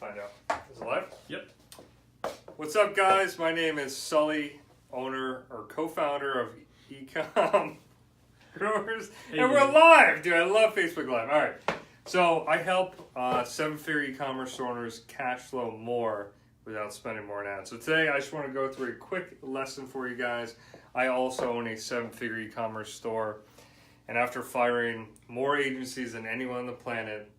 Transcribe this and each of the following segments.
Find out. Is it live? Yep. What's up, guys? My name is Sully, owner or co-founder of Ecom Growers, and we're live, dude. I love Facebook Live. All right, so I help seven-figure e-commerce owners cash flow more without spending more on ads. So today, I just want to go through a quick lesson for you guys. I also own a seven-figure e-commerce store, and after firing more agencies than anyone on the planet,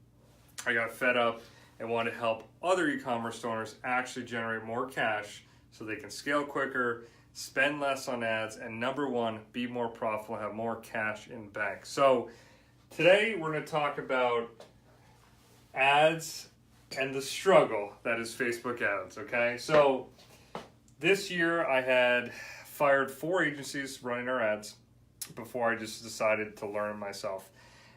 I got fed up and want to help other e-commerce owners actually generate more cash so they can scale quicker, spend less on ads, and number one, be more profitable, have more cash in bank. So today we're going to talk about ads and the struggle that is Facebook ads, okay? So this year I had fired 4 agencies running our ads before I just decided to learn myself.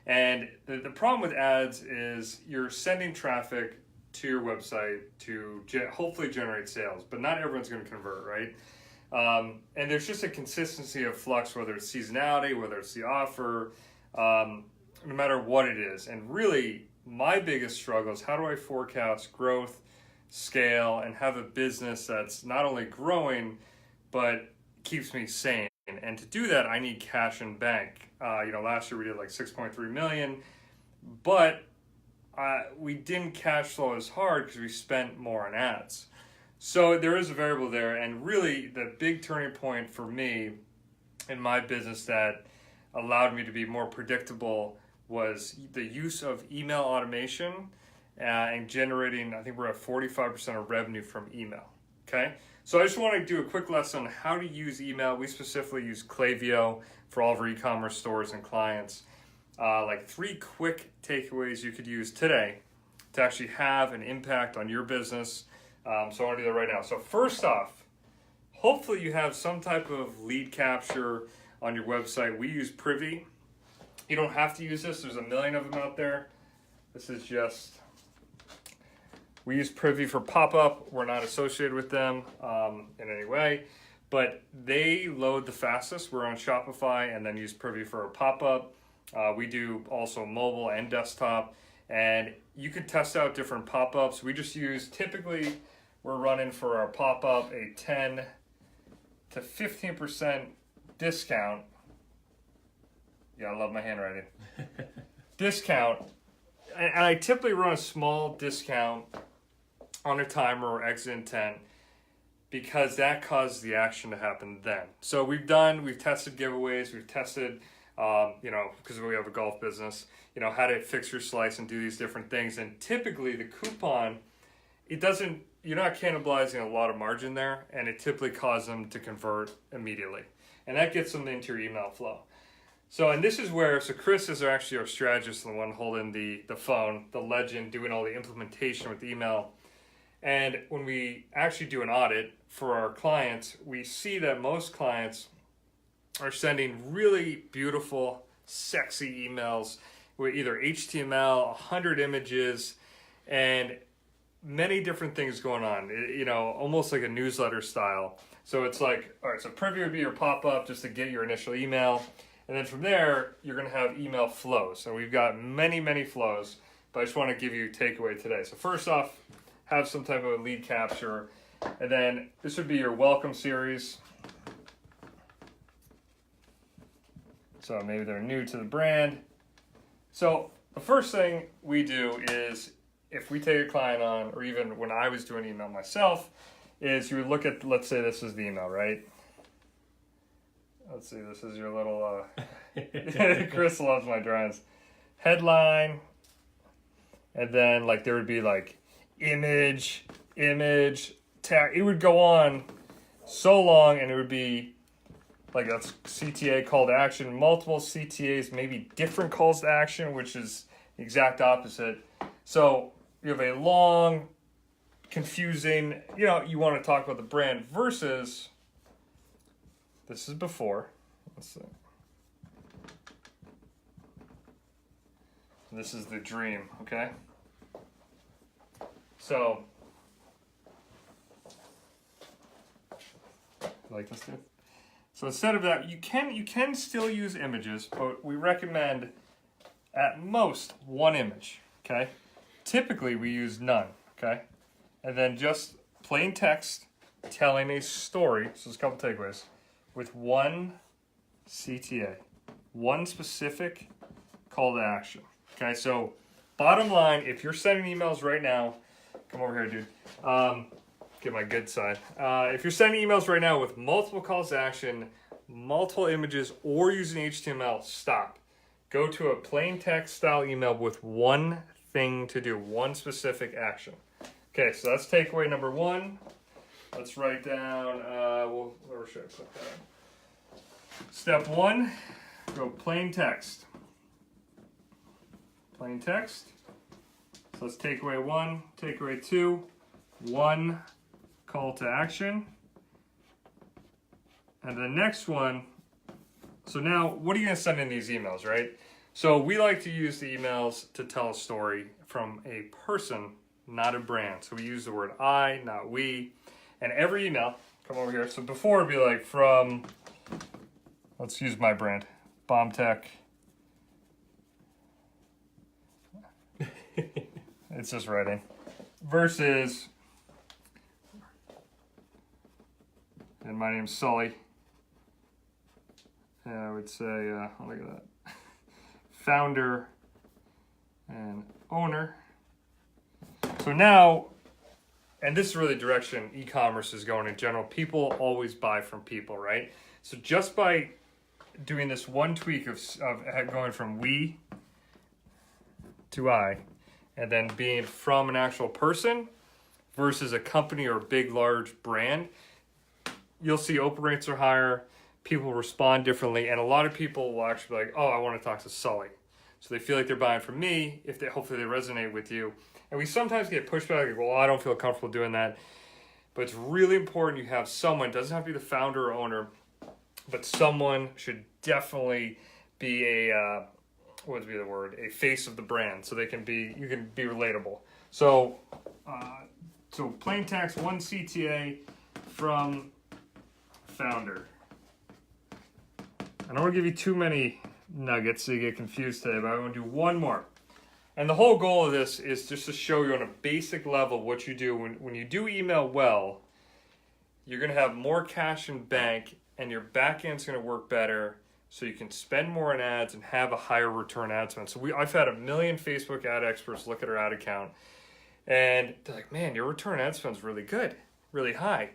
And the problem with ads is you're sending traffic to your website to hopefully generate sales, but not everyone's going to convert, right? And there's just a consistency of flux, whether it's seasonality, whether it's the offer, no matter what it is. And really, my biggest struggle is how do I forecast growth, scale, and have a business that's not only growing, but keeps me sane. And to do that, I need cash in bank. Last year we did like 6.3 million, but we didn't cash flow as hard because we spent more on ads. So there is a variable there, and really the big turning point for me in my business that allowed me to be more predictable was the use of email automation and generating, I think we're at 45% of revenue from email, okay? So I just want to do a quick lesson on how to use email. We specifically use Klaviyo for all of our e-commerce stores and clients. Like 3 quick takeaways you could use today to actually have an impact on your business. So I want to do that right now. So first off, hopefully you have some type of lead capture on your website. We use Privy. You don't have to use this. There's a million of them out there. This is just... We use Privy for pop-up. We're not associated with them in any way, but they load the fastest. We're on Shopify and then use Privy for a pop-up. We do also mobile and desktop, and you could test out different pop-ups. We just use, typically, we're running for our pop-up a 10 to 15% discount. Yeah, I love my handwriting. Discount. And I typically run a small discount on a timer or exit intent because that causes the action to happen then. So we've tested giveaways, we've tested, because we have a golf business, how to fix your slice and do these different things. And typically the coupon, you're not cannibalizing a lot of margin there, and it typically causes them to convert immediately. And that gets them into your email flow. So Chris is actually our strategist, the one holding the phone, the legend, doing all the implementation with email. And when we actually do an audit for our clients, we see that most clients are sending really beautiful, sexy emails with either HTML, 100 images, and many different things going on, almost like a newsletter style. So it's like, all right, so Privy would be your pop-up just to get your initial email. And then from there, you're going to have email flows. So we've got many, many flows, but I just want to give you a takeaway today. So first off, have some type of a lead capture. And then this would be your welcome series. So maybe they're new to the brand. So the first thing we do is, if we take a client on, or even when I was doing email myself, is you would look at, let's say this is the email, right? Let's see, this is your little, Chris loves my drawings. Headline, and then there would be image, tag. It would go on so long, and it would be that's CTA, call to action, multiple CTAs, maybe different calls to action, which is the exact opposite. So you have a long, confusing, you want to talk about the brand versus... This is before. Let's see. This is the dream, okay? So, like this, dude? So instead of that, you can still use images, but we recommend at most 1 image, okay? Typically we use none, Okay, and then just plain text telling a story. So there's a couple takeaways with one CTA, one specific call to action. Okay, so bottom line, if you're sending emails right now, come over here, dude. Get my good side. If you're sending emails right now with multiple calls to action, multiple images, or using HTML, stop. Go to a plain text style email with one thing to do, one specific action. Okay, so that's takeaway number one. Let's write down, where should I put that? Step one, go plain text. Plain text. So let's takeaway one, takeaway two, one call to action. And the next one, so now what are you going to send in these emails, right? So we like to use the emails to tell a story from a person, not a brand. So we use the word I, not we. And every email, come over here. So before it'd be like from, let's use my brand, BombTech. It's just writing. Versus, and my name's Sully. And I would say, look at that. Founder and owner. So now, and this is really the direction e-commerce is going in general. People always buy from people, right? So just by doing this one tweak of going from we to I, and then being from an actual person versus a company or a big, large brand, you'll see open rates are higher, people respond differently, and a lot of people will actually be like, oh, I want to talk to Sully. So they feel like they're buying from me, if they hopefully they resonate with you. And we sometimes get pushback, like, well, I don't feel comfortable doing that. But it's really important you have someone, it doesn't have to be the founder or owner, but someone should definitely be a, what would be the word, a face of the brand, so you can be relatable. So, so plain text, one CTA from founder. I don't want to give you too many nuggets so you get confused today, but I want to do one more. And the whole goal of this is just to show you on a basic level what you do. When you do email well, you're going to have more cash in bank and your back end's going to work better so you can spend more on ads and have a higher return ad spend. So I've had 1 million Facebook ad experts look at our ad account and they're like, man, your return ad spend is really good, really high.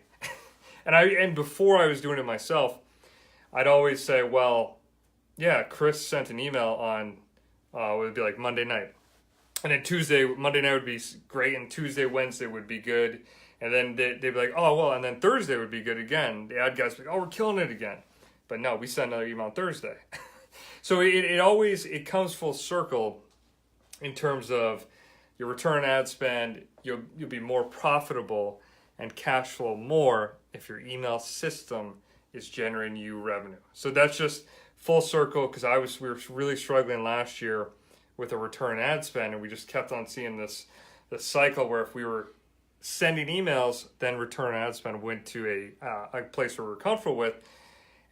And before I was doing it myself, I'd always say, well, yeah, Chris sent an email on, it would be like Monday night. And then Monday night would be great, and Tuesday, Wednesday would be good. And then they'd be like, oh, well, and then Thursday would be good again. The ad guys would be like, oh, we're killing it again. But no, we send another email on Thursday. So it comes full circle in terms of your return ad spend. You'll be more profitable and cash flow more if your email system is generating you revenue. So that's just full circle, because we were really struggling last year with a return ad spend, and we just kept on seeing this cycle where if we were sending emails, then return ad spend went to a place where we were comfortable with.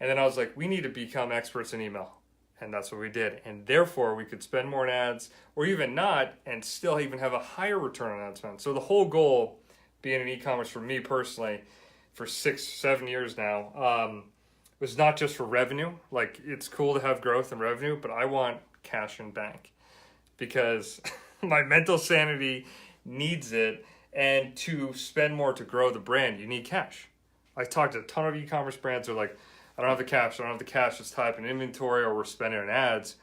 And then I was like, we need to become experts in email. And that's what we did. And therefore, we could spend more on ads, or even not, and still even have a higher return on ad spend. So the whole goal, being in e-commerce for me personally, for 6-7 years now, was not just for revenue. Like, it's cool to have growth and revenue, but I want cash in bank because my mental sanity needs it. And to spend more to grow the brand, you need cash. I talked to a ton of e-commerce brands. They're like, I don't have the cash. Let's type in inventory, or we're spending on ads.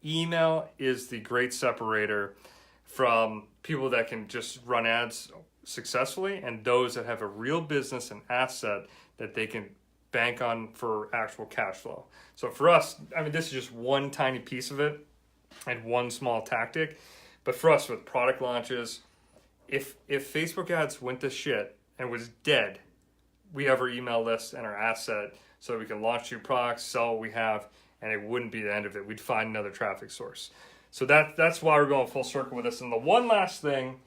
Email is the great separator from people that can just run ads successfully and those that have a real business and asset that they can bank on for actual cash flow. So for us, I mean, this is just one tiny piece of it and one small tactic. But for us with product launches, if Facebook ads went to shit and was dead, we have our email list and our asset so that we can launch new products, sell what we have, and it wouldn't be the end of it. We'd find another traffic source. So that's why we're going full circle with this. And the one last thing,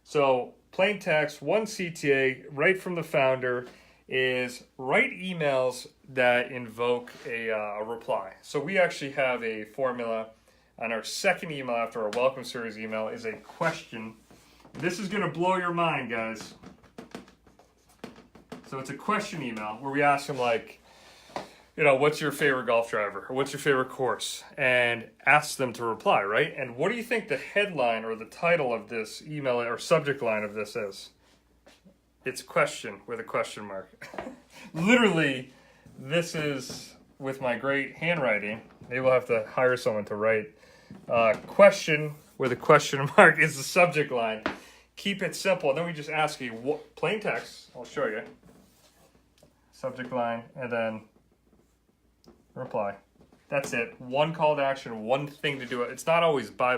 so plain text, one CTA, right from the founder, is write emails that invoke a reply. So we actually have a formula on our second email after our welcome series email is a question This is going to blow your mind, guys. So it's a question email where we ask them, like, you know, what's your favorite golf driver? Or what's your favorite course? And ask them to reply, right? And what do you think the headline or the title of this email or subject line of this is? It's question with a question mark. Literally, this is with my great handwriting. Maybe we'll have to hire someone to write. Question with a question mark is the subject line. Keep it simple. And then we just ask you what, plain text. I'll show you. Subject line, and then reply. That's it. One call to action, one thing to do. It's not always bye.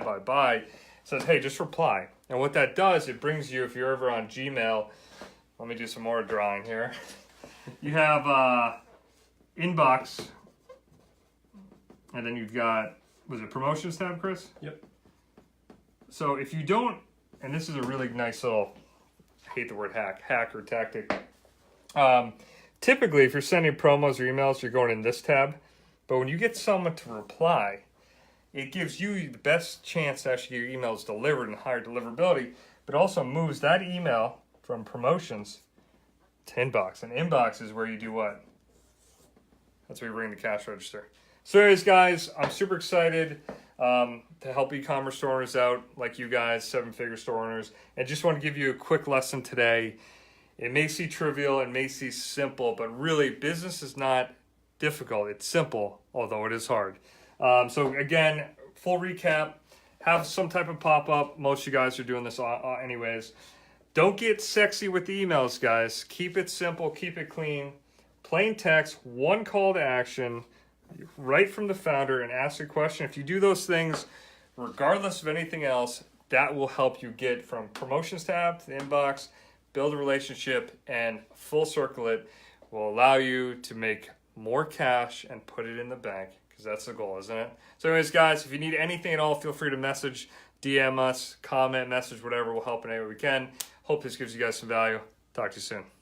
It says, hey, just reply. And what that does, it brings you, if you're ever on Gmail, let me do some more drawing here. You have inbox, and then you've got, was it promotions tab, Chris? Yep. So if you don't, and this is a really nice little, I hate the word hack or tactic. Typically, if you're sending promos or emails, you're going in this tab. But when you get someone to reply, it gives you the best chance to actually get your emails delivered and higher deliverability, but also moves that email from promotions to inbox. And inbox is where you do what? That's where you bring the cash register. So anyways, guys, I'm super excited to help e-commerce store owners out like you guys, 7-figure store owners. And just want to give you a quick lesson today. It may seem trivial, it may seem simple, but really business is not difficult. It's simple, although it is hard. So again, full recap, have some type of pop-up. Most of you guys are doing this anyways. Don't get sexy with the emails, guys. Keep it simple, keep it clean. Plain text, one call to action, right from the founder, and ask a question. If you do those things, regardless of anything else, that will help you get from promotions tab to the inbox, build a relationship, and full circle it will allow you to make more cash and put it in the bank, because that's the goal, isn't it? So anyways, guys, if you need anything at all, feel free to message, DM us, comment, message, whatever. We'll help in any way we can. Hope this gives you guys some value. Talk to you soon.